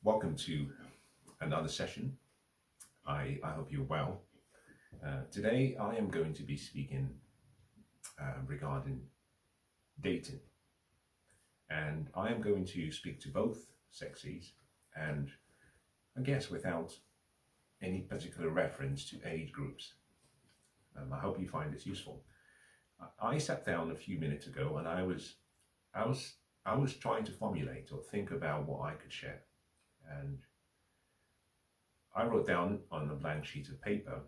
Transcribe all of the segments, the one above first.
Welcome to another session. I hope you're well. Today I am going to be speaking regarding dating, and I am going to speak to both sexes, and I guess without any particular reference to age groups. I hope you find this useful. I sat down a few minutes ago and I was trying to formulate or think about what I could share. And I wrote down on a blank sheet of paper,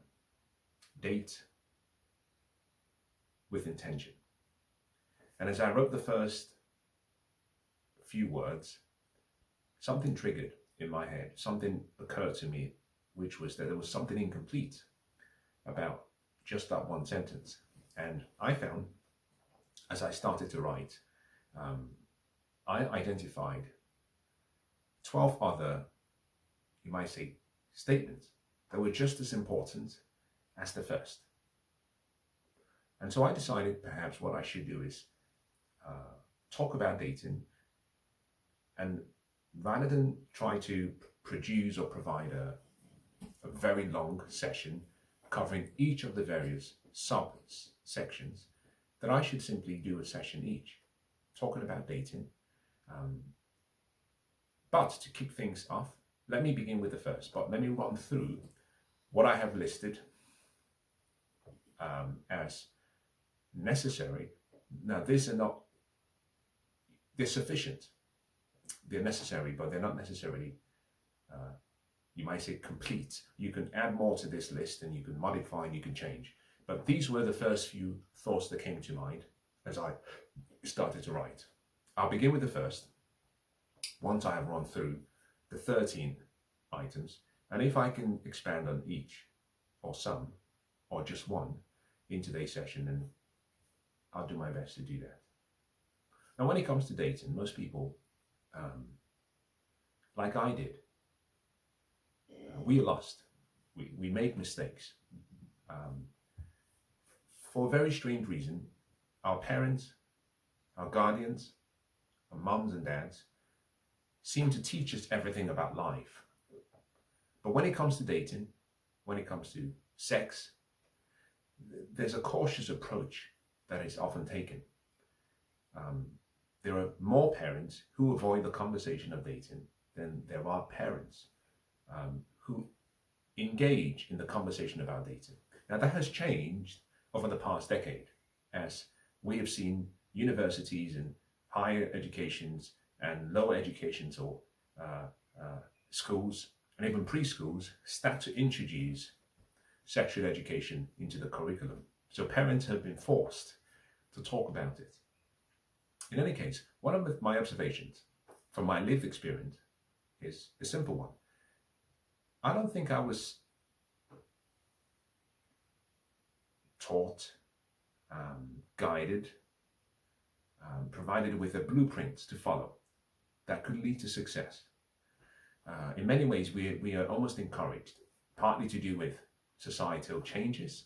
date with intention. And as I wrote the first few words, something triggered in my head, something occurred to me, which was that there was something incomplete about just that one sentence. And I found, as I started to write, I identified 12 other, you might say, statements that were just as important as the first. And so I decided perhaps what I should do is talk about dating, and rather than try to produce or provide a very long session covering each of the various subsections, that I should simply do a session each, talking about dating. But to kick things off, let me begin with the first, but let me run through what I have listed as necessary. Now, these are not, they're sufficient. They're necessary, but they're not necessarily, you might say, complete. You can add more to this list and you can modify and you can change. But these were the first few thoughts that came to mind as I started to write. I'll begin with the first. Once I have run through the 13 items, and if I can expand on each, or some, or just one in today's session, then I'll do my best to do that. Now, when it comes to dating, most people, like I did, we are lost. We make mistakes. For a very strange reason, our parents, our guardians, our mums and dads, seem to teach us everything about life. But when it comes to dating, when it comes to sex, there's a cautious approach that is often taken. There are more parents who avoid the conversation of dating than there are parents who engage in the conversation about dating. Now, that has changed over the past decade, as we have seen universities and higher educations and lower educations, or schools and even preschools, start to introduce sexual education into the curriculum. So parents have been forced to talk about it. In any case, one of my observations from my lived experience is a simple one. I don't think I was taught, guided, provided with a blueprint to follow that could lead to success. In many ways, we are almost encouraged, partly to do with societal changes,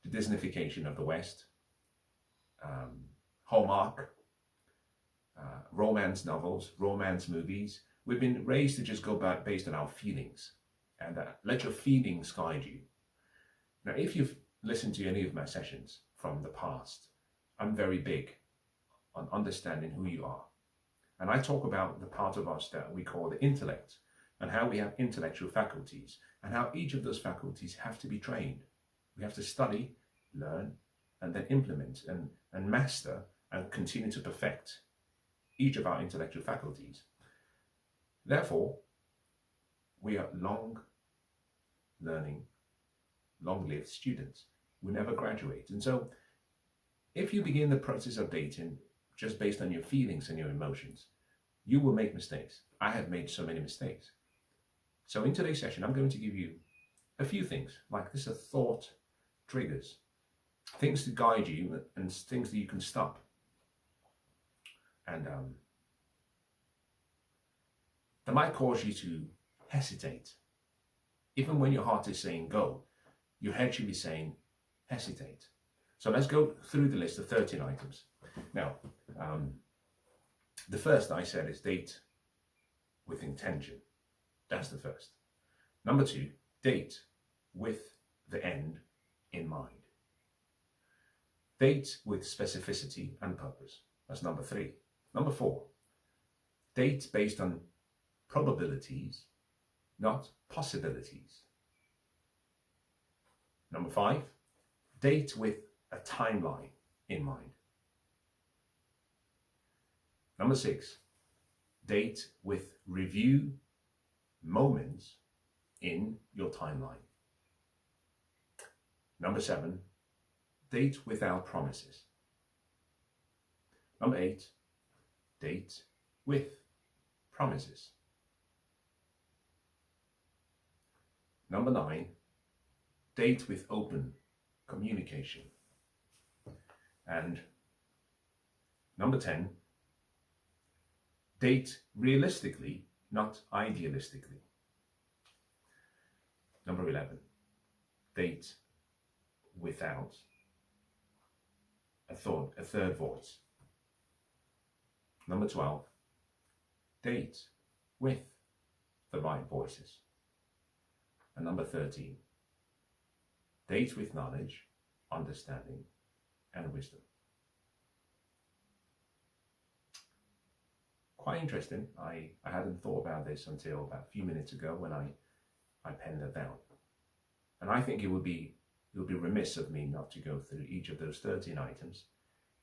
the Disneyfication of the West, Hallmark, romance novels, romance movies. We've been raised to just go back based on our feelings, and let your feelings guide you. Now, if you've listened to any of my sessions from the past, I'm very big on understanding who you are. And I talk about the part of us that we call the intellect, and how we have intellectual faculties, and how each of those faculties have to be trained. We have to study, learn, and then implement and master and continue to perfect each of our intellectual faculties. Therefore, we are long learning, long-lived students. We never graduate. And so if you begin the process of dating just based on your feelings and your emotions, you will make mistakes. I have made so many mistakes. So in today's session, I'm going to give you a few things, like this are thought triggers, things to guide you and things that you can stop. And that might cause you to hesitate. Even when your heart is saying go, your head should be saying hesitate. So let's go through the list of 13 items. Now, the first I said is date with intention. That's the first. Number 2, date with the end in mind. Date with specificity and purpose. That's number 3. Number 4, date based on probabilities, not possibilities. Number 5, date with a timeline in mind. Number 6, date with review moments in your timeline. Number 7, date without promises. Number 8, date with promises. Number 9, date with open communication. And number 10, date realistically, not idealistically. Number 11, date without a third voice. Number 12, date with the right voices. And number 13, date with knowledge, understanding, and wisdom. Quite interesting. I hadn't thought about this until about a few minutes ago when I penned it down. And I think it would be remiss of me not to go through each of those 13 items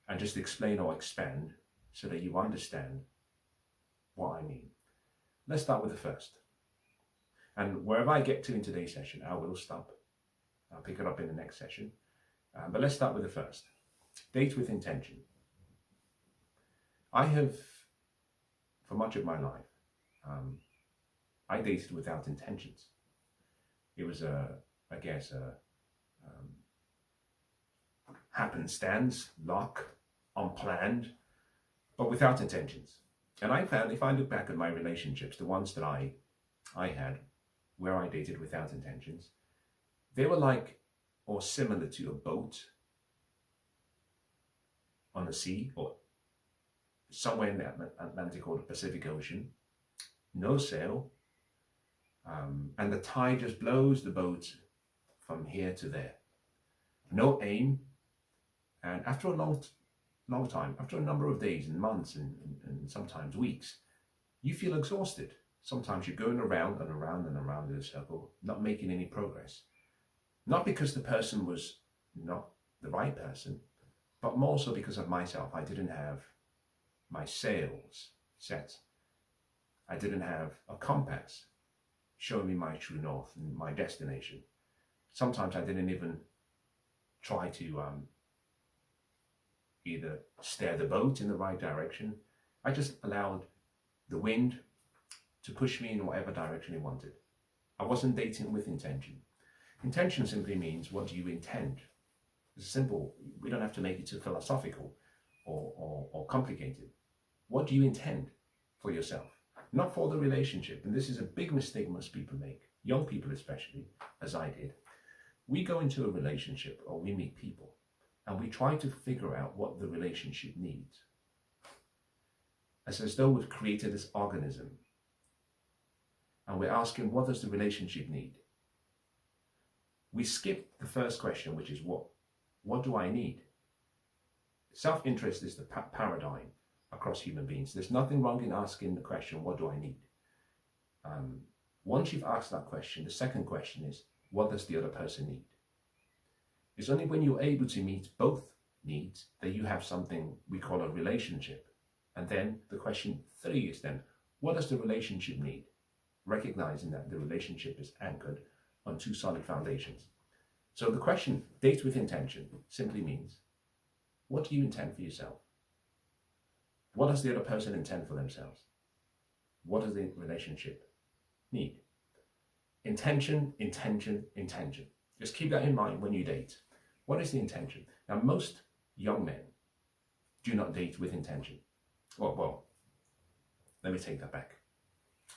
and just explain or expand so that you understand what I mean. Let's start with the first. And wherever I get to in today's session, I will stop. I'll pick it up in the next session. But let's start with the first. Date with intention. I have, for much of my life, I dated without intentions. It was I guess a happenstance, luck, unplanned, but without intentions. And I found, if I look back at my relationships, the ones that I had, where I dated without intentions, they were like, or similar to a boat on the sea, or somewhere in the Atlantic or the Pacific Ocean, no sail, and the tide just blows the boat from here to there. No aim, and after a long time, after a number of days and months and sometimes weeks, you feel exhausted. Sometimes you're going around and around and around in a circle, not making any progress. Not because the person was not the right person, but more so because of myself. I didn't have my sails set. I didn't have a compass showing me my true north and my destination. Sometimes I didn't even try to either steer the boat in the right direction. I just allowed the wind to push me in whatever direction it wanted. I wasn't dating with intention. Intention simply means, what do you intend? It's simple. We don't have to make it too philosophical or complicated. What do you intend for yourself? Not for the relationship. And this is a big mistake most people make, young people especially, as I did. We go into a relationship or we meet people and we try to figure out what the relationship needs. As though we've created this organism and we're asking, what does the relationship need? We skip the first question, which is what do I need? Self-interest is the paradigm across human beings. There's nothing wrong in asking the question, what do I need? Once you've asked that question, the second question is, what does the other person need? It's only when you're able to meet both needs that you have something we call a relationship. And then the question 3 is then, what does the relationship need? Recognizing that the relationship is anchored on 2 solid foundations. So the question, date with intention, simply means, what do you intend for yourself? What does the other person intend for themselves? What does the relationship need? Intention, intention, intention. Just keep that in mind when you date. What is the intention? Now, most young men do not date with intention. Well, let me take that back.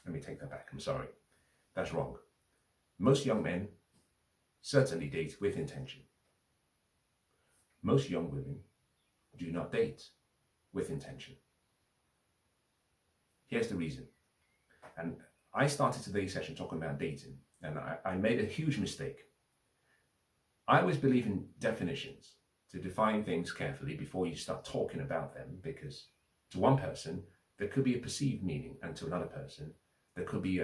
I'm sorry. That's wrong. Most young men certainly date with intention. Most young women do not date with intention. Here's the reason. And I started today's session talking about dating, and I made a huge mistake. I always believe in definitions, to define things carefully before you start talking about them, because to one person there could be a perceived meaning, and to another person there could be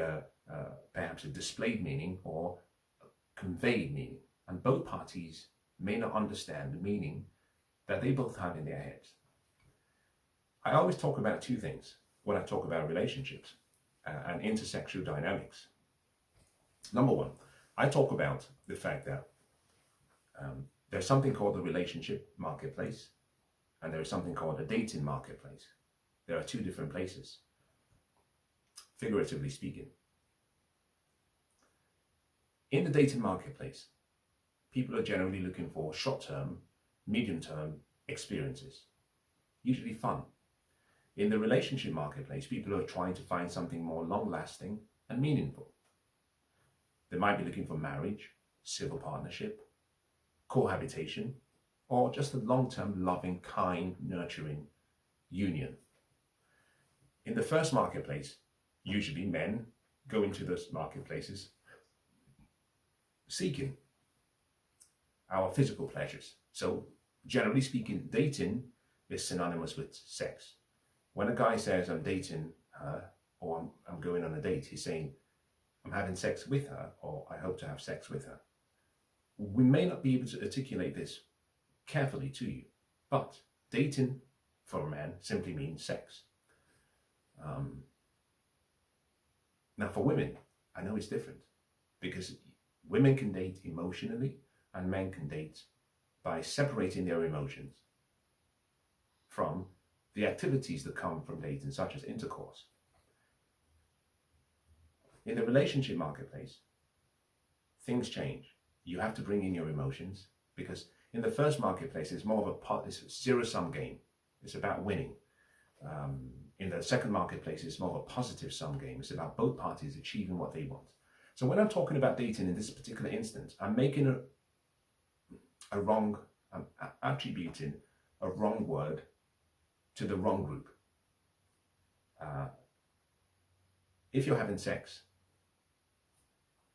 perhaps a displayed meaning or a conveyed meaning, and both parties may not understand the meaning that they both have in their heads. I always talk about two things when I talk about relationships and intersexual dynamics. Number one, I talk about the fact that there's something called the relationship marketplace, and there is something called a dating marketplace. There are two different places, figuratively speaking. In the dating marketplace, people are generally looking for short-term, medium-term experiences, usually fun. In the relationship marketplace, people are trying to find something more long-lasting and meaningful. They might be looking for marriage, civil partnership, cohabitation, or just a long-term, loving, kind, nurturing union. In the first marketplace, usually men go into those marketplaces seeking our physical pleasures. So generally speaking, dating is synonymous with sex. When a guy says I'm dating her or I'm going on a date, he's saying I'm having sex with her or I hope to have sex with her. We may not be able to articulate this carefully to you, but dating for a man simply means sex. Now for women, I know it's different, because women can date emotionally and men can date by separating their emotions from the activities that come from dating, such as intercourse. In the relationship marketplace, things change. You have to bring in your emotions, because in the first marketplace, it's more of it's a zero-sum game. It's about winning. In the second marketplace, it's more of a positive sum game. It's about both parties achieving what they want. So when I'm talking about dating in this particular instance, I'm making I'm attributing a wrong word to the wrong group. If you're having sex,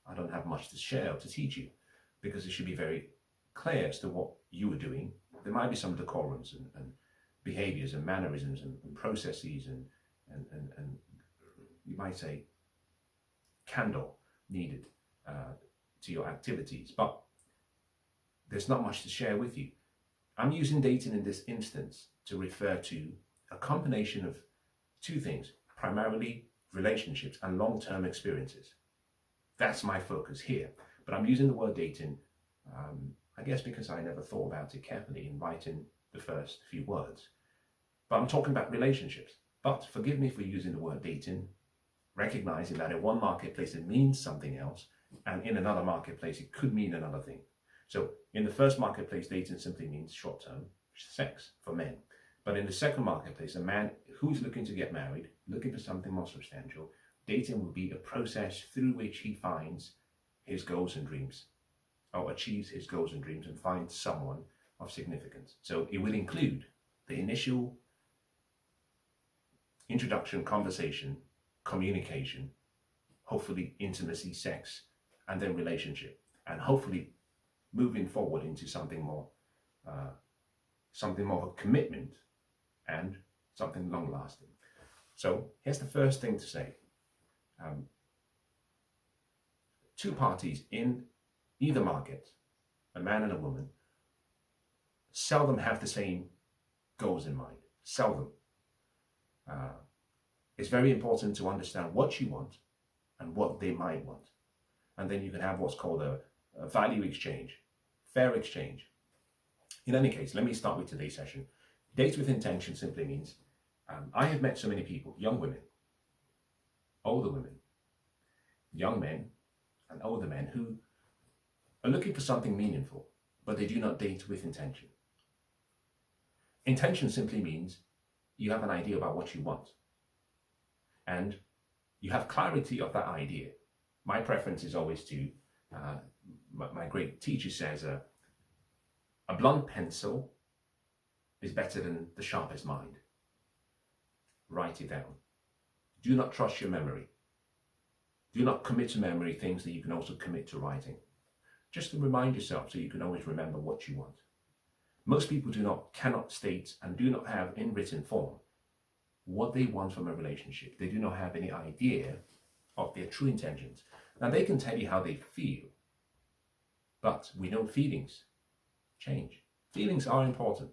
I don't have much to share or to teach you, because it should be very clear as to what you are doing. There might be some decorums and behaviors and mannerisms and processes and you might say candor needed to your activities, but there's not much to share with you. I'm using dating in this instance to refer to a combination of two things, primarily relationships and long-term experiences. That's my focus here, but I'm using the word dating, I guess because I never thought about it carefully in writing the first few words. But I'm talking about relationships. But forgive me for using the word dating, recognizing that in one marketplace it means something else, and in another marketplace it could mean another thing. So in the first marketplace, dating simply means short-term sex for men. But in the second marketplace, a man who's looking to get married, looking for something more substantial, dating will be a process through which he finds his goals and dreams, or achieves his goals and dreams and finds someone of significance. So it will include the initial introduction, conversation, communication, hopefully intimacy, sex, and then relationship, and hopefully moving forward into something more of a commitment and something long-lasting. So here's the first thing to say. Two parties in either market, a man and a woman, seldom have the same goals in mind. Seldom. It's very important to understand what you want and what they might want. And then you can have what's called a value exchange, fair exchange. In any case, let me start with today's session. Date with intention simply means I have met so many people, young women, older women, young men and older men who are looking for something meaningful, but they do not date with intention. Intention simply means you have an idea about what you want and you have clarity of that idea. My preference is always to, my great teacher says, a blunt pencil is better than the sharpest mind. Write it down. Do not trust your memory. Do not commit to memory things that you can also commit to writing. Just to remind yourself so you can always remember what you want. Most people cannot state and do not have in written form what they want from a relationship. They do not have any idea of their true intentions. Now they can tell you how they feel, but we know feelings change. Feelings are important.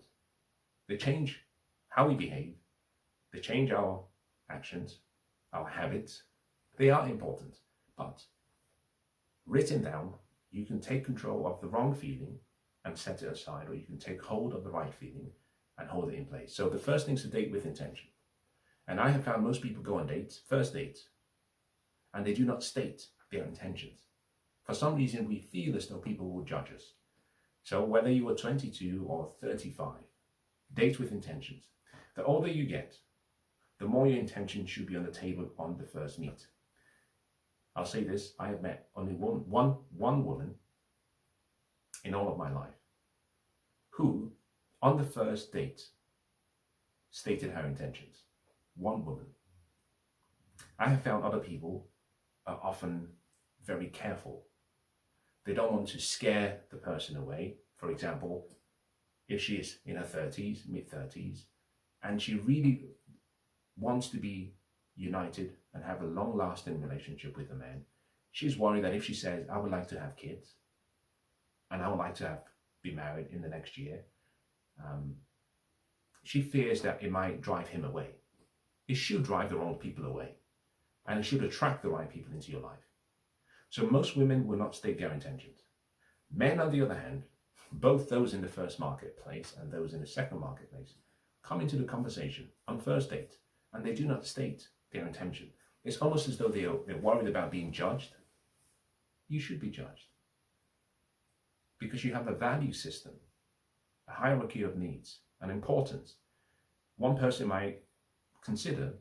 They change how we behave. They change our actions, our habits. They are important, but written down, you can take control of the wrong feeling and set it aside, or you can take hold of the right feeling and hold it in place. So the first thing is to date with intention. And I have found most people go on dates, first dates, and they do not state their intentions. For some reason, we feel as though people will judge us. So whether you are 22 or 35, date with intentions. The older you get, the more your intention should be on the table on the first meet. I'll say this, I have met only one woman in all of my life who, on the first date, stated her intentions. One woman. I have found other people are often very careful. They don't want to scare the person away. For example, if she is in her 30s, mid-30s, and she really wants to be united and have a long-lasting relationship with a man, she's worried that if she says, I would like to have kids, and I would like to be married in the next year, she fears that it might drive him away. It should drive the wrong people away, and it should attract the right people into your life. So most women will not state their intentions. Men, on the other hand, both those in the first marketplace and those in the second marketplace, come into the conversation on first date, and they do not state their intention. It's almost as though they're worried about being judged. You should be judged, because you have a value system, a hierarchy of needs, an importance. One person might consider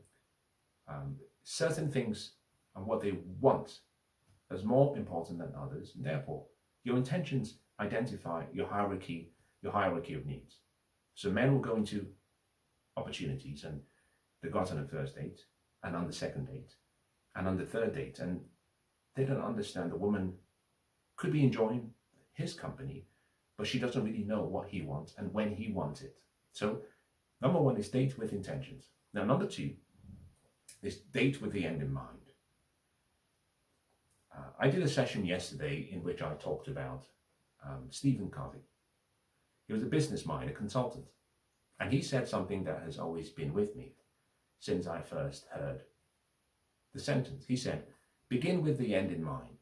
certain things and what they want as more important than others, and therefore your intentions identify your hierarchy of needs. So men will go into opportunities, and they got on a first date, and on the second date, and on the third date, and they don't understand the woman could be enjoying his company, but she doesn't really know what he wants and when he wants it. So number one is date with intentions. Now number two is date with the end in mind. I did a session yesterday in which I talked about Stephen Covey. He was a business mind, a consultant, and he said something that has always been with me since I first heard the sentence. He said, begin with the end in mind.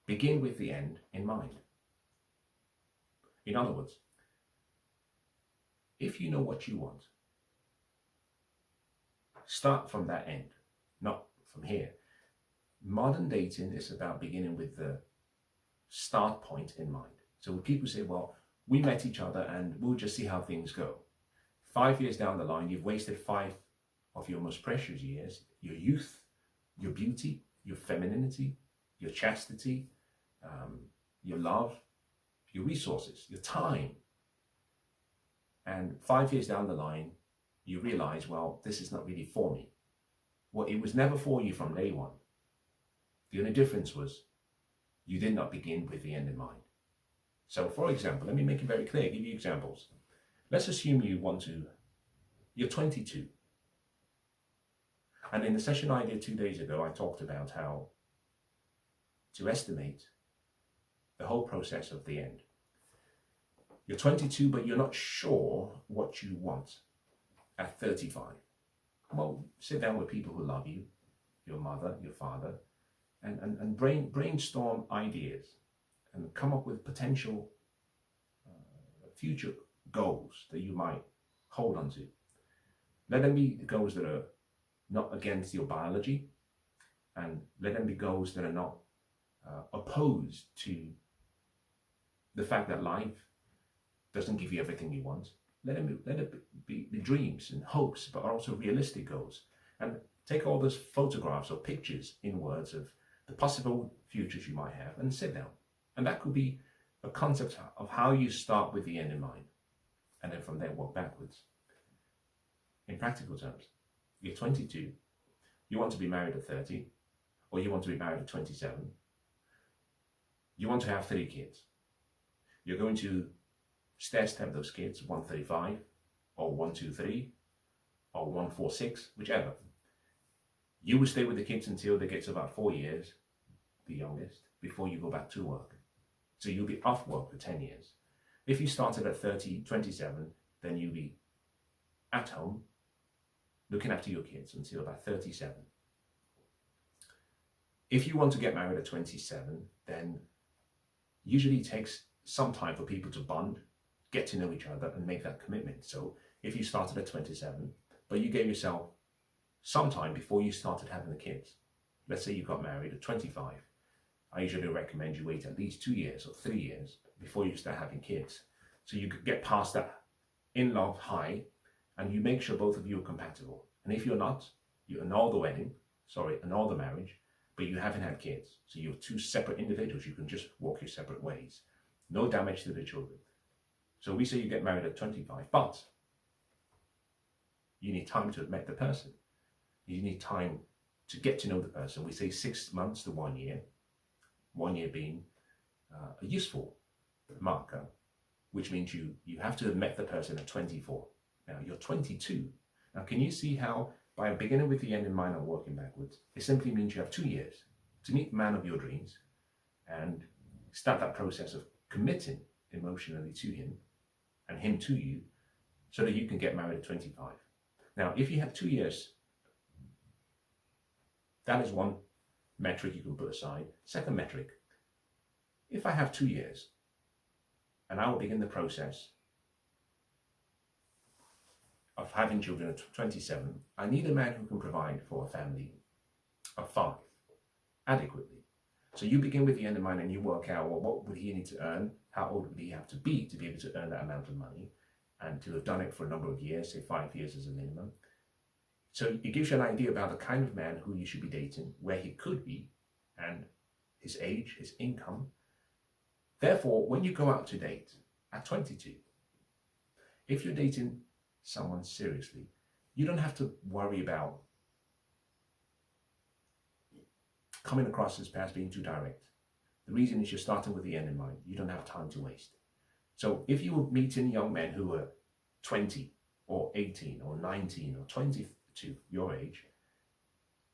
Begin with the end in mind. In other words, if you know what you want, start from that end, not from here. Modern dating is about beginning with the start point in mind. So when people say, well, we met each other and we'll just see how things go. 5 years down the line, you've wasted 5 of your most precious years, your youth, your beauty, your femininity, your chastity, your love, your resources, your time. And 5 years down the line, you realize, well, this is not really for me. Well, it was never for you from day one. The only difference was you did not begin with the end in mind. So for example, let me make it very clear, give you examples. Let's assume you're 22. And in the session I did 2 days ago, I talked about how to estimate the whole process of the end. You're 22, but you're not sure what you want at 35. Well, sit down with people who love you, your mother, your father, and brainstorm ideas and come up with potential future goals that you might hold on to. Let them be goals that are not against your biology, and let them be goals that are not opposed to the fact that life doesn't give you everything you want. Let it be dreams and hopes, but also realistic goals. And take all those photographs or pictures in words of the possible futures you might have and sit down. And that could be a concept of how you start with the end in mind. And then from there, work backwards. In practical terms, you're 22, You want to be married at 30, or you want to be married at 27. You want to have 3 kids. You're going to stair-step those kids, 135, or 123, or 146, whichever. You will stay with the kids until they get to about 4 years, the youngest, before you go back to work. So you'll be off work for 10 years. If you started at 27, then you'll be at home looking after your kids until about 37. If you want to get married at 27, then usually it takes some time for people to bond, get to know each other, and make that commitment. So if you started at 27, but you gave yourself some time before you started having the kids, let's say you got married at 25, I usually recommend you wait at least 2 years or 3 years before you start having kids. So you could get past that in-love high, and you make sure both of you are compatible. And if you're not, you annul the marriage, but you haven't had kids. So you're 2 separate individuals. You can just walk your separate ways. No damage to the children. So we say you get married at 25, but you need time to meet the person. You need time to get to know the person. We say 6 months to 1 year. 1 year being a useful marker, which means you have to have met the person at 24. Now you're 22. Now can you see how by beginning with the end in mind and working backwards, it simply means you have 2 years to meet the man of your dreams and start that process of committing emotionally to him and him to you so that you can get married at 25. Now, if you have 2 years, that is one metric you can put aside. Second metric, if I have 2 years and I will begin the process of having children at 27, I need a man who can provide for a family of 5 adequately. So you begin with the end in mind and you work out, well, what would he need to earn? How old would he have to be able to earn that amount of money and to have done it for a number of years, say 5 years as a minimum. So it gives you an idea about the kind of man who you should be dating, where he could be, and his age, his income. Therefore, when you go out to date at 22, if you're dating someone seriously, you don't have to worry about coming across as perhaps being too direct. The reason is you're starting with the end in mind. You don't have time to waste. So if you were meeting young men who were 20 or 18 or 19 or 22, your age,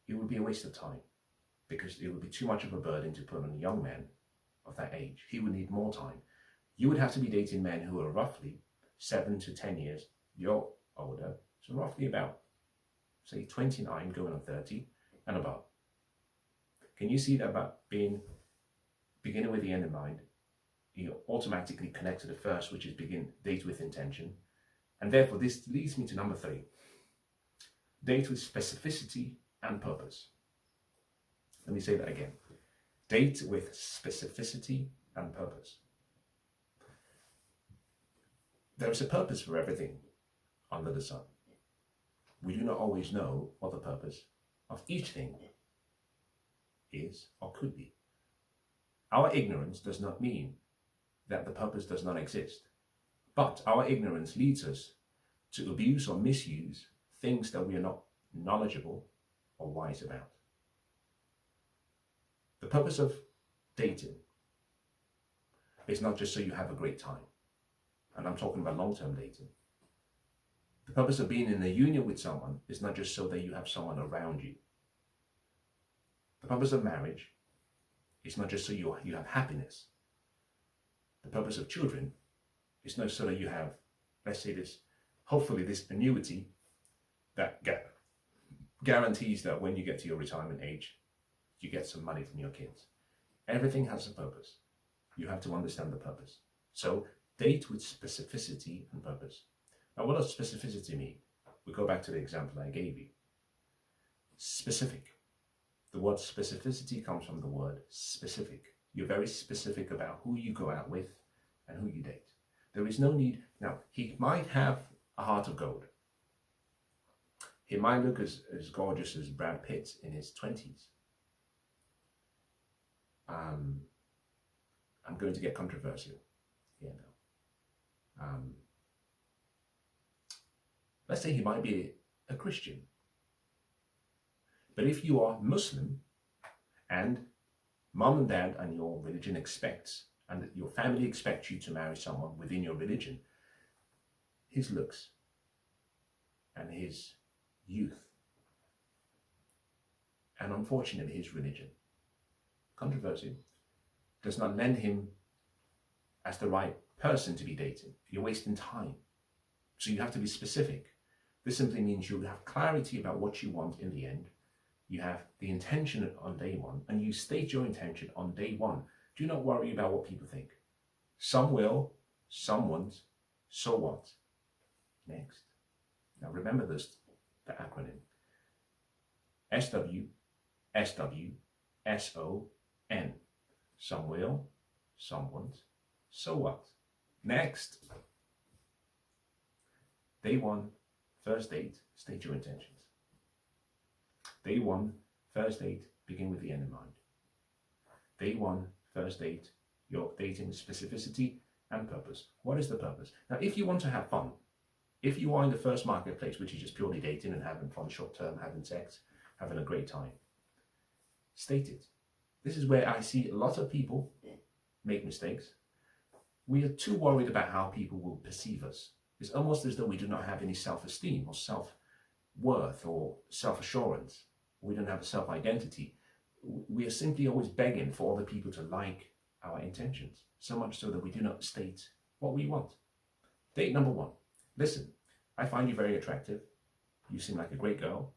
it would be a waste of time because it would be too much of a burden to put on a young man of that age. He would need more time. You would have to be dating men who are roughly 7 to 10 years, you're older, so roughly about, say, 29 going on 30 and above. Can you see that about beginning with the end in mind? You automatically connect to the first, which is begin date with intention. And therefore, this leads me to number 3. Date with specificity and purpose. Let me say that again. Date with specificity and purpose. There is a purpose for everything under the sun. We do not always know what the purpose of each thing is or could be. Our ignorance does not mean that the purpose does not exist, but our ignorance leads us to abuse or misuse things that we are not knowledgeable or wise about. The purpose of dating is not just so you have a great time, and I'm talking about long-term dating. The purpose of being in a union with someone is not just so that you have someone around you. The purpose of marriage is not just so you have happiness. The purpose of children is not so that you have, let's say this, hopefully this annuity that guarantees that when you get to your retirement age, you get some money from your kids. Everything has a purpose. You have to understand the purpose. So date with specificity and purpose. Now, what does specificity mean? We go back to the example I gave you. Specific. The word specificity comes from the word specific. You're very specific about who you go out with and who you date. There is no need. Now, he might have a heart of gold. He might look as gorgeous as Brad Pitt in his 20s. I'm going to get controversial here now. Let's say he might be a Christian. But if you are Muslim and mom and dad and your religion expects, and your family expects you to marry someone within your religion, his looks and his youth, and unfortunately his religion, controversy, does not lend him as the right person to be dating. You're wasting time. So you have to be specific. This simply means you have clarity about what you want in the end. You have the intention on day one, and you state your intention on day one. Do not worry about what people think. Some will, some won't, so what? Next. Now remember this, the acronym. SW, SW, SON. Some will, some won't, so what? Next. Day one, first date, state your intentions. Day one, first date, begin with the end in mind. Day one, first date, you're dating specificity and purpose. What is the purpose? Now, if you want to have fun, if you are in the first marketplace, which is just purely dating and having fun short term, having sex, having a great time, state it. This is where I see a lot of people make mistakes. We are too worried about how people will perceive us. It's almost as though we do not have any self-esteem or self-worth or self-assurance. We don't have a self-identity. We are simply always begging for other people to like our intentions, so much so that we do not state what we want. Date number one. Listen, I find you very attractive. You seem like a great girl.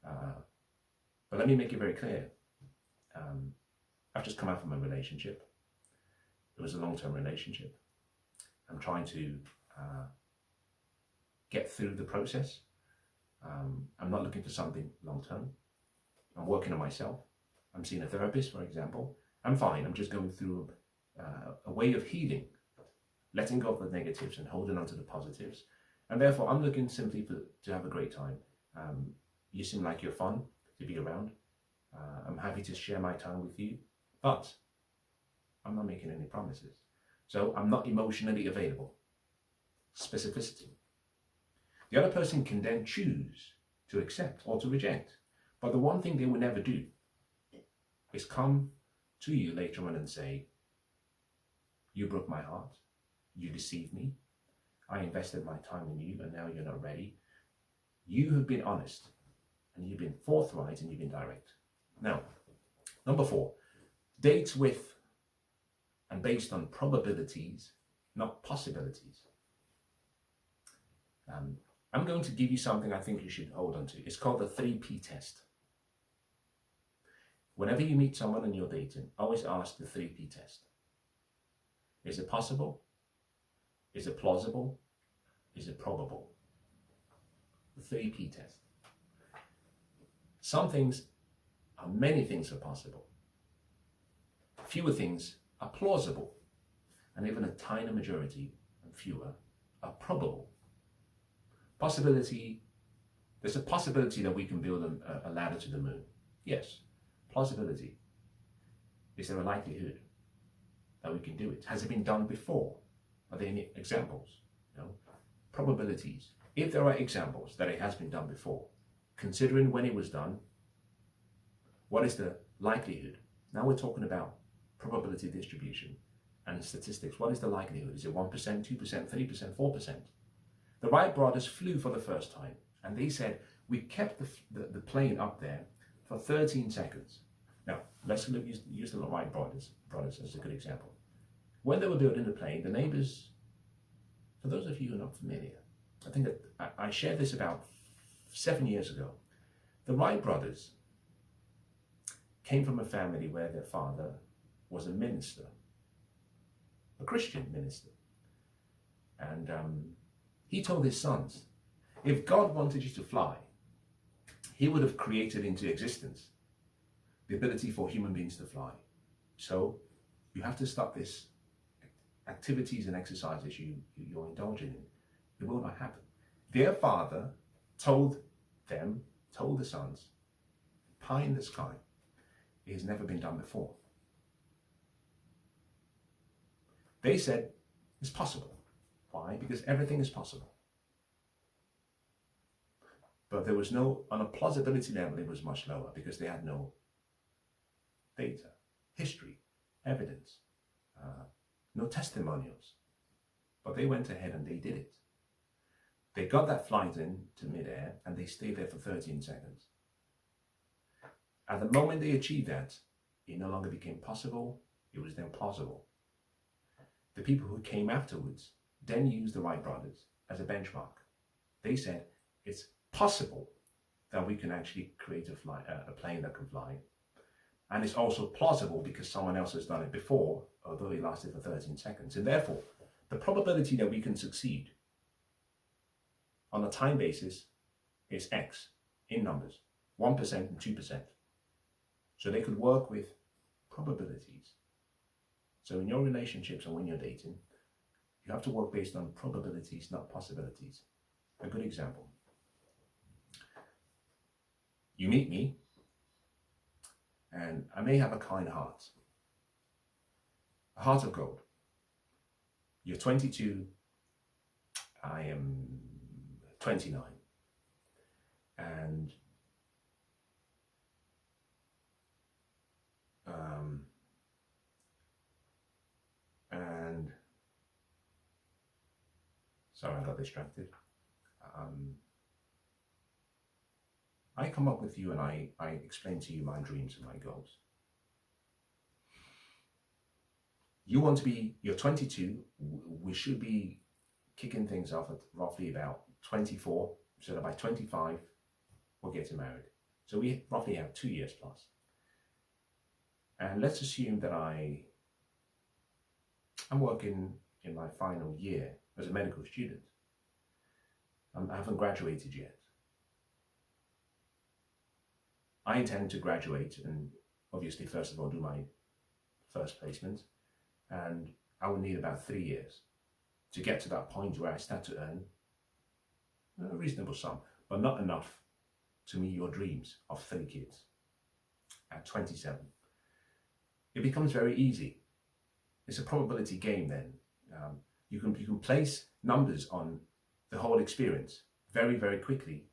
But let me make it very clear. I've just come out from a relationship. It was a long-term relationship. I'm trying to get through the process. I'm not looking for something long-term. I'm working on myself. I'm seeing a therapist, for example. I'm fine. I'm just going through a way of healing, letting go of the negatives and holding on to the positives. And therefore, I'm looking simply to have a great time. You seem like you're fun to be around. I'm happy to share my time with you, but I'm not making any promises. So I'm not emotionally available. Specificity. The other person can then choose to accept or to reject. But the one thing they will never do is come to you later on and say, you broke my heart, you deceived me, I invested my time in you and now you're not ready. You have been honest and you've been forthright and you've been direct. Now, number 4, dates with and based on probabilities, not possibilities. I'm going to give you something I think you should hold on to. It's called the 3P test. Whenever you meet someone and you're dating, always ask the 3P test. Is it possible? Is it plausible? Is it probable? The 3P test. Many things are possible. Fewer things are plausible. And even a tiny majority, and fewer, are probable. Possibility, there's a possibility that we can build a ladder to the moon. Yes. Plausibility. Is there a likelihood that we can do it? Has it been done before? Are there any examples? No. Probabilities. If there are examples that it has been done before, considering when it was done, what is the likelihood? Now we're talking about probability distribution and statistics. What is the likelihood? Is it 1%, 2%, 3%, 4%? The Wright brothers flew for the first time, and they said, we kept the plane up there for 13 seconds. Now, let's use the Wright brothers as a good example. When they were building the plane, the neighbors, for those of you who are not familiar, I think that I shared this about 7 years ago. The Wright brothers came from a family where their father was a minister, a Christian minister. And he told his sons, if God wanted you to fly, he would have created into existence the ability for human beings to fly. So you have to stop this activities and exercises you're indulging in. It will not happen. Their father told the sons, pie in the sky. It has never been done before. They said, it's possible. Why? Because everything is possible. But there was no, on a plausibility level, it was much lower because they had no data, history, evidence, no testimonials. But they went ahead and they did it. They got that flight into midair and they stayed there for 13 seconds. At the moment they achieved that, it no longer became possible, it was then plausible. The people who came afterwards then used the Wright brothers as a benchmark. They said it's possible that we can actually create a plane that can fly. And it's also plausible because someone else has done it before, although it lasted for 13 seconds. And therefore, the probability that we can succeed on a time basis is X in numbers, 1% and 2%. So they could work with probabilities. So in your relationships and when you're dating, you have to work based on probabilities, not possibilities. A good example. You meet me, and I may have a kind heart, a heart of gold. You're 22, I am 29, and sorry, I got distracted. I come up with you and I explain to you my dreams and my goals. You want to be, you're 22, we should be kicking things off at roughly about 24, so that by 25, we're getting married. So we roughly have 2 years plus. And let's assume that I'm working in my final year as a medical student. I haven't graduated yet. I intend to graduate and obviously first of all do my first placement, and I will need about 3 years to get to that point where I start to earn a reasonable sum, but not enough to meet your dreams of 3 kids at 27. It becomes very easy. It's a probability game then. You can place numbers on the whole experience very, very quickly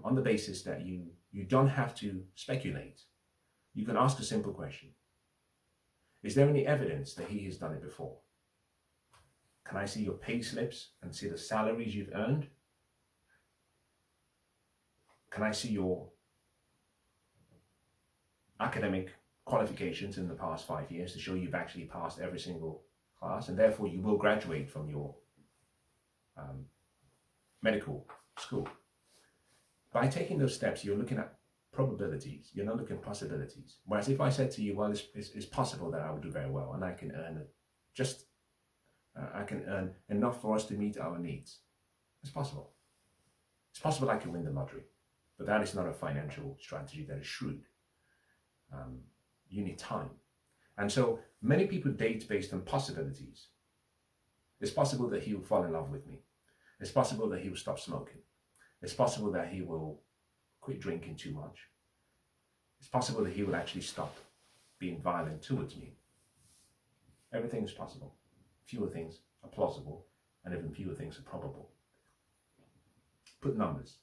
on the basis that you don't have to speculate. You can ask a simple question. Is there any evidence that he has done it before? Can I see your pay slips and see the salaries you've earned? Can I see your academic qualifications in the past 5 years to show you've actually passed every single class, and therefore you will graduate from your medical school? By taking those steps, you're looking at probabilities, you're not looking at possibilities. Whereas if I said to you, well, it's possible that I will do very well and I can earn I can earn enough for us to meet our needs. It's possible. It's possible I can win the lottery, but that is not a financial strategy that is shrewd. You need time. And so many people date based on possibilities. It's possible that he will fall in love with me. It's possible that he will stop smoking. It's possible that he will quit drinking too much. It's possible that he will actually stop being violent towards me. Everything is possible. Fewer things are plausible, and even fewer things are probable. Put numbers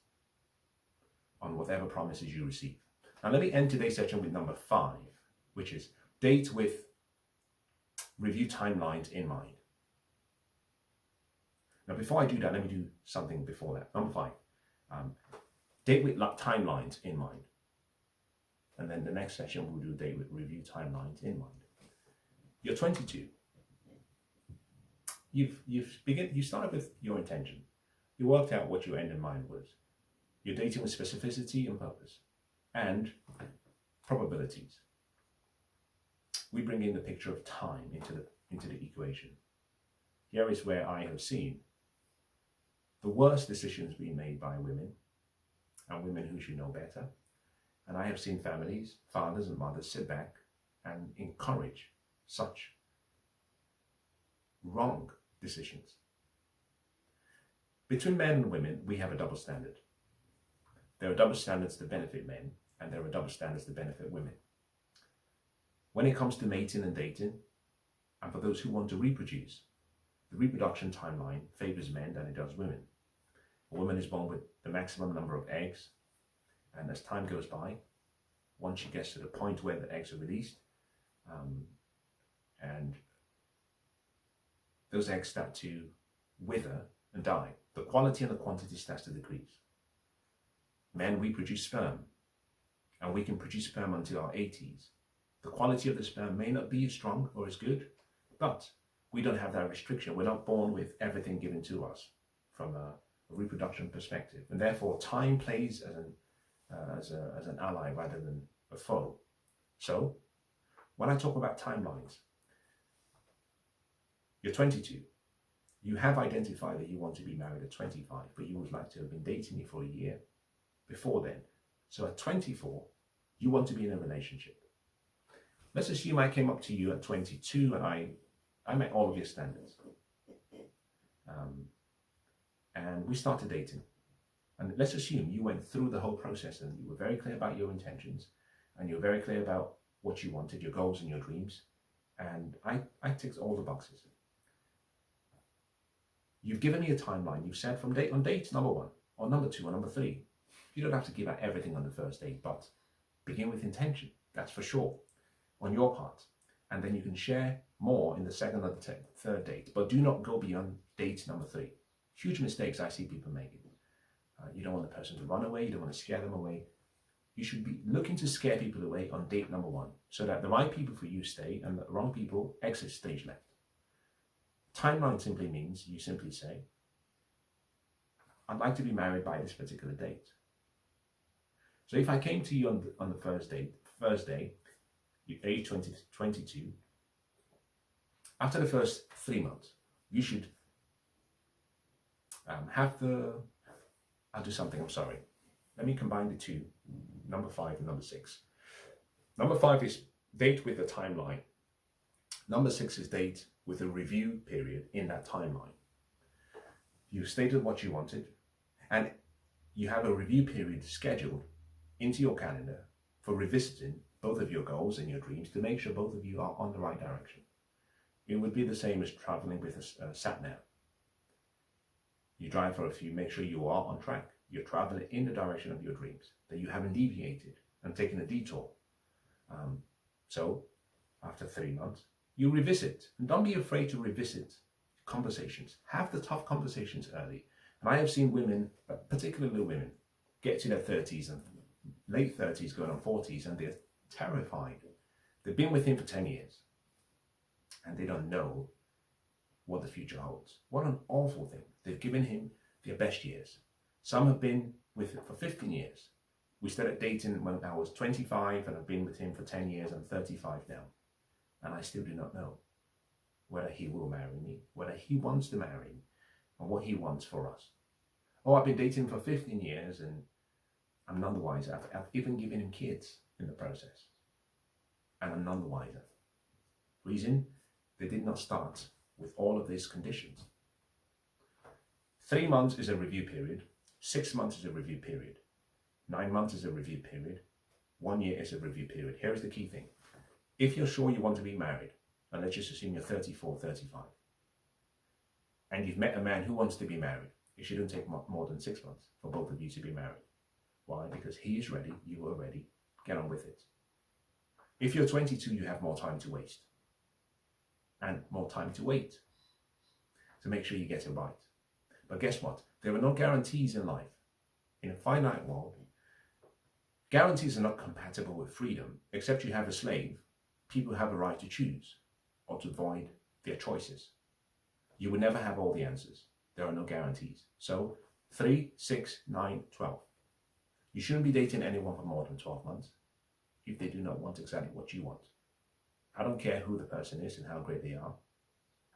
on whatever promises you receive. Now let me end today's session with number 5, which is date with review timelines in mind. Now before I do that, let me do something before that. Number 5, date with timelines in mind. And then the next session we'll do date with review timelines in mind. You're 22. You started with your intention. You worked out what your end in mind was. You're dating with specificity and purpose and probabilities. We bring in the picture of time into the equation. Here is where I have seen the worst decisions being made by women, and women who should know better. And I have seen families, fathers and mothers, sit back and encourage such wrong decisions. Between men and women, we have a double standard. There are double standards that benefit men, and there are double standards that benefit women. When it comes to mating and dating, and for those who want to reproduce, the reproduction timeline favors men than it does women. A woman is born with the maximum number of eggs, and as time goes by, once she gets to the point where the eggs are released, and those eggs start to wither and die, the quality and the quantity starts to decrease. Men, we produce sperm, and we can produce sperm until our 80s. The quality of the sperm may not be as strong or as good, but we don't have that restriction. We're not born with everything given to us from a reproduction perspective, and therefore time plays as an ally rather than a foe. So when I talk about timelines, you're 22. You have identified that you want to be married at 25, but you would like to have been dating me for a year before then. So at 24, you want to be in a relationship. Let's assume I came up to you at 22 and I met all of your standards. And we started dating. And let's assume you went through the whole process and you were very clear about your intentions and you were very clear about what you wanted, your goals and your dreams. And I ticked all the boxes. You've given me a timeline. You've said from on date number 1 or number 2 or number 3. You don't have to give out everything on the first date, but begin with intention. That's for sure on your part. And then you can share more in the second or the third date, but do not go beyond date number 3. Huge mistakes I see people making. You don't want the person to run away. You don't want to scare them away. You should be looking to scare people away on date number 1 so that the right people for you stay and the wrong people exit stage left. Timeline simply means you simply say, I'd like to be married by this particular date. So if I came to you on the first day, you're age 22, after the first 3 months, you should I'll do something, I'm sorry. Let me combine the two, number 5 and number 6. Number 5 is date with a timeline. Number 6 is date with a review period in that timeline. You stated what you wanted, and you have a review period scheduled into your calendar for revisiting both of your goals and your dreams to make sure both of you are on the right direction. It would be the same as traveling with a sat-nav. You drive for a few, make sure you are on track. You're traveling in the direction of your dreams, that you haven't deviated and taken a detour. So after 3 months, you revisit. And don't be afraid to revisit conversations. Have the tough conversations early. And I have seen women, particularly women, get to their 30s and late 30s going on 40s and they're terrified. They've been with him for 10 years and they don't know what the future holds. What an awful thing. They've given him their best years. Some have been with him for 15 years. We started dating when I was 25 and I've been with him for 10 years. I'm 35 now. And I still do not know whether he will marry me, whether he wants to marry me, and what he wants for us. Oh, I've been dating for 15 years and I'm none the wiser. I've even given him kids in the process. And I'm none the wiser. Reason? They did not start with all of these conditions. 3 months is a review period. 6 months is a review period. 9 months is a review period. 1 year is a review period. Here's the key thing. If you're sure you want to be married, and let's just assume you're 34, 35, and you've met a man who wants to be married, it shouldn't take more than 6 months for both of you to be married. Why? Because he is ready, you are ready, get on with it. If you're 22, you have more time to waste and more time to wait to make sure you get it right. But guess what? There are no guarantees in life. In a finite world, guarantees are not compatible with freedom. Except you have a slave, people have a right to choose or to void their choices. You will never have all the answers. There are no guarantees. So 3, 6, 9, 12. You shouldn't be dating anyone for more than 12 months if they do not want exactly what you want. I don't care who the person is and how great they are,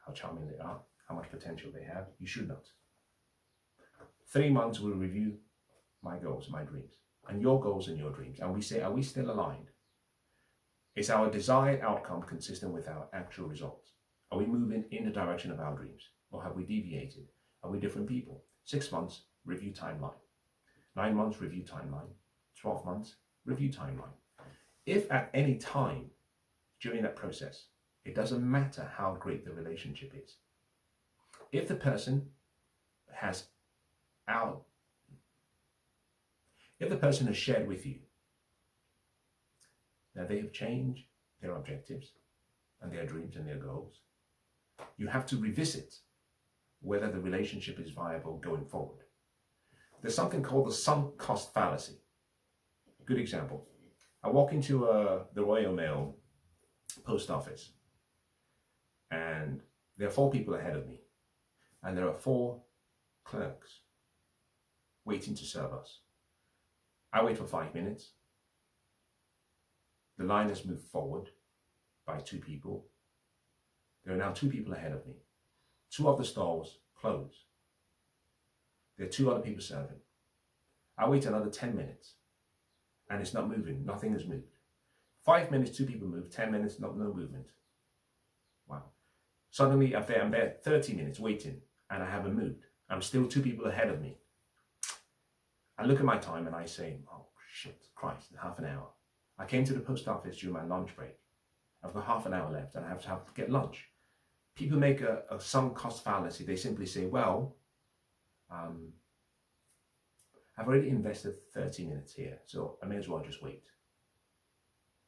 how charming they are, how much potential they have. You should not. 3 months we'll review my goals, my dreams, and your goals and your dreams. And we say, are we still aligned? Is our desired outcome consistent with our actual results? Are we moving in the direction of our dreams? Or have we deviated? Are we different people? 6 months, review timeline. 9 months, review timeline. 12 months, review timeline. If at any time during that process, it doesn't matter how great the relationship is. If the person has out. If the person has shared with you that they have changed their objectives and their dreams and their goals, you have to revisit whether the relationship is viable going forward. There's something called the sunk cost fallacy. Good example. I walk into the Royal Mail post office, and there are 4 people ahead of me, and there are 4 clerks waiting to serve us. I wait for 5 minutes. The line has moved forward by 2 people. There are now 2 people ahead of me. 2 of the stalls close. There are 2 other people serving. I wait another 10 minutes, and it's not moving. Nothing has moved. 5 minutes, 2 people move. 10 minutes, no movement. Wow. Suddenly, I'm there 30 minutes waiting, and I haven't moved. I'm still 2 people ahead of me. I look at my time and I say, oh shit, Christ, half an hour. I came to the post office during my lunch break. I've got half an hour left and I have to get lunch. People make a sunk cost fallacy. They simply say, well, I've already invested 30 minutes here, so I may as well just wait.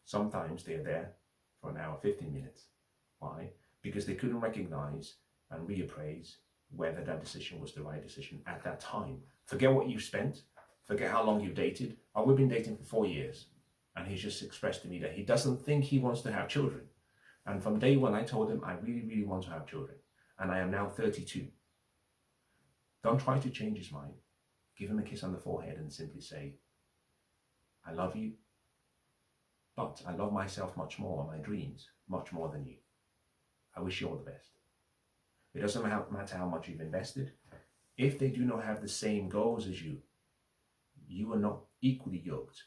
Sometimes they're there for an hour, 15 minutes. Why? Because they couldn't recognize and reappraise whether that decision was the right decision at that time. Forget what you've spent. Forget how long you've dated. Oh, we've been dating for 4 years. And he's just expressed to me that he doesn't think he wants to have children. And from day one, I told him I really, really want to have children. And I am now 32. Don't try to change his mind. Give him a kiss on the forehead and simply say, I love you, but I love myself much more, my dreams, much more than you. I wish you all the best. It doesn't matter how much you've invested. If they do not have the same goals as you, you are not equally yoked.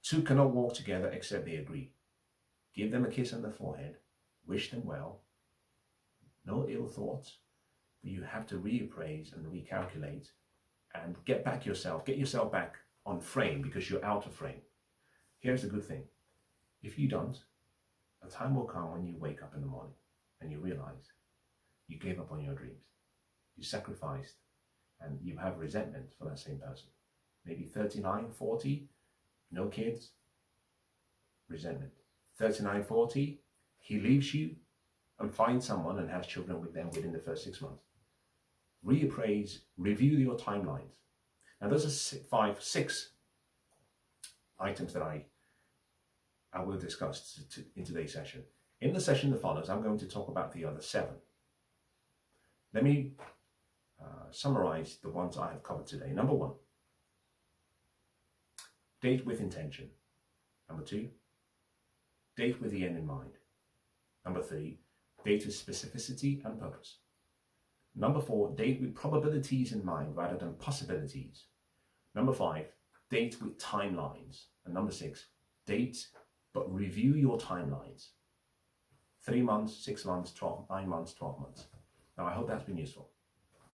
2 cannot walk together except they agree. Give them a kiss on the forehead. Wish them well. No ill thoughts. But you have to reappraise and recalculate and get yourself back on frame, because you're out of frame. Here's the good thing. If you don't, a time will come when you wake up in the morning and you realize you gave up on your dreams. You sacrificed, and you have resentment for that same person. Maybe 39, 40, no kids, resentment. 39, 40, he leaves you and finds someone and has children with them within the first 6 months. Reappraise, review your timelines. Now those are 6 items that I will discuss in today's session. In the session that follows, I'm going to talk about the other 7. Let me summarize the ones I have covered today. Number 1, date with intention. Number 2, date with the end in mind. Number 3, date with specificity and purpose. Number 4, date with probabilities in mind rather than possibilities. Number 5, date with timelines. And number 6, date but review your timelines. 3 months, 6 months, 9 months, 12 months. Now I hope that's been useful.